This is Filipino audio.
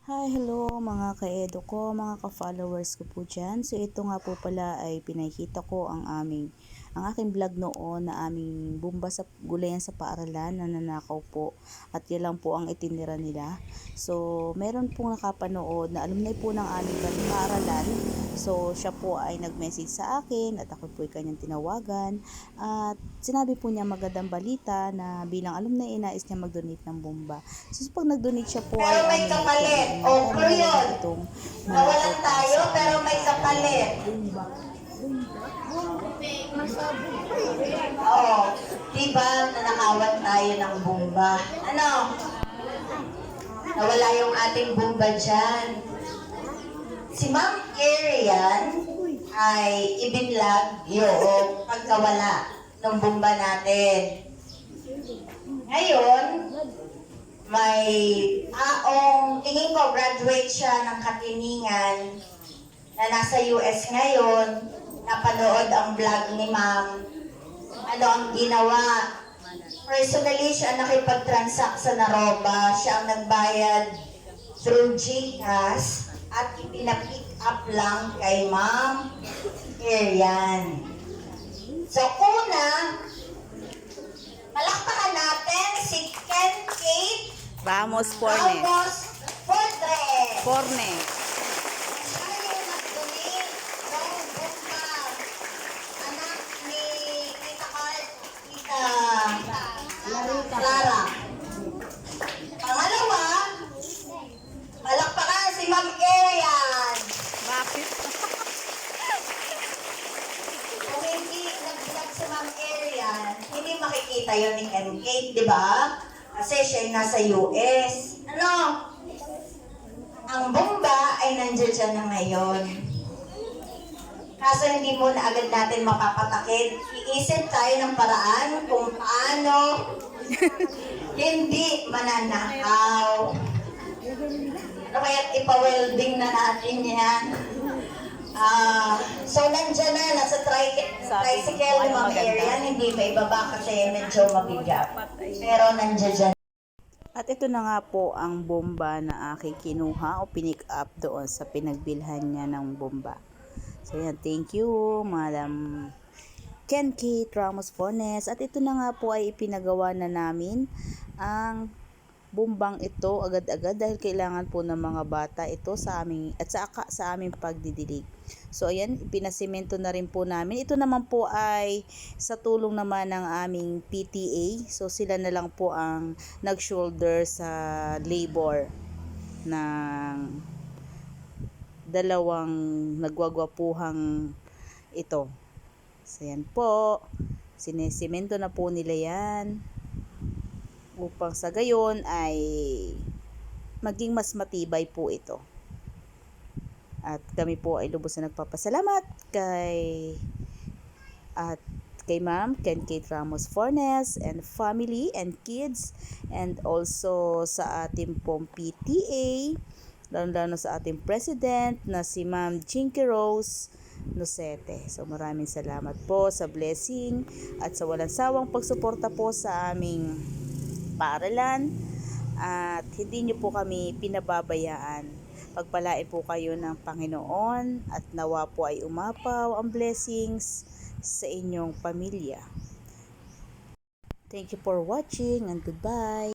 Hi, hello mga ka-edo ko, mga ka-followers ko po dyan. So ito nga po pala ay pinakita ko ang aking vlog noon na aming bumba sa gulayan sa paaralan na nanakaw po. At yan lang po ang itinira nila. So meron pong nakapanood na alumni po ng aming paaralan. So siya po ay nag-message sa akin at ako po ay kanyang tinawagan. At sinabi po niya magandang balita na bilang alumni ay nais niya mag-donate ng bomba. So pag nag-donate siya po pero may kapalit. O, yun. Nawalan tayo, pero may kapalit. Oo. Diba, nanakawan tayo ng bomba. Ano? Nawala yung ating bomba dyan. Si Ma'am Arian ay ibinlag yung pagkawala ng bomba natin. Ngayon, may taong, tingin ko graduate siya ng Katiningan na nasa US ngayon, napanood ang vlog ni Ma'am. Ano ang ginawa? Personally, siya nakipag-transact sa Naroba. Siya ang nagbayad through GCash at ipinapick up lang kay Ma'am Arian. So, una, palakpakan natin si Ken Kate Vamos, Forne. Vamos, Forne. Forne. Siya yung nag-donate ng bomba. Anak ni Tita Carl, Tita Clara. Pangalawa, palakpakan si Ma'am Arian. Bakit? Kung hindi nag-vlog si Ma'am Arian, hindi makikita yun ni Ken Kate, di ba? Kasi siya yung nasa US. Ano? Ang bomba ay nandiyan na ngayon. Kaso hindi mo na agad natin mapapatakit. Iisip tayo ng paraan kung paano hindi mananakaw. Ano kaya't ipa-welding na natin yan? So nandiyan na, nasa tricycle ni Ma'am Arian, hindi pa ibaba kasi medyo mabigat. Pero nandiyan dyan. At ito na nga po ang bomba na aking kinuha o pinick up doon sa pinagbilhan niya ng bomba. So yan, thank you Madam Ken Kate Ramos Fornes. At ito na nga po ay ipinagawa na namin ang bumbang ito agad-agad dahil kailangan po ng mga bata ito sa aming at sa aming pagdidilig. So ayan, ipinasemento na rin po namin. Ito naman po ay sa tulong naman ng aming PTA. So sila na lang po ang nag-shoulder sa labor ng dalawang nagwagwapuhang ito. So yan po, sinesemento na po nila yan upang sa gayon ay maging mas matibay po ito. At kami po ay lubos na nagpapasalamat kay Ma'am Ken Kate Ramos Fornes and family and kids, and also sa ating pong PTA, lalo sa ating president na si Ma'am Jinky Rose Nocete. So maraming salamat po sa blessing at sa walang sawang pagsuporta po sa aming paaralan, at hindi niyo po kami pinababayaan. Pagpalain po kayo ng Panginoon at nawa po ay umapaw ang blessings sa inyong pamilya. Thank you for watching and goodbye.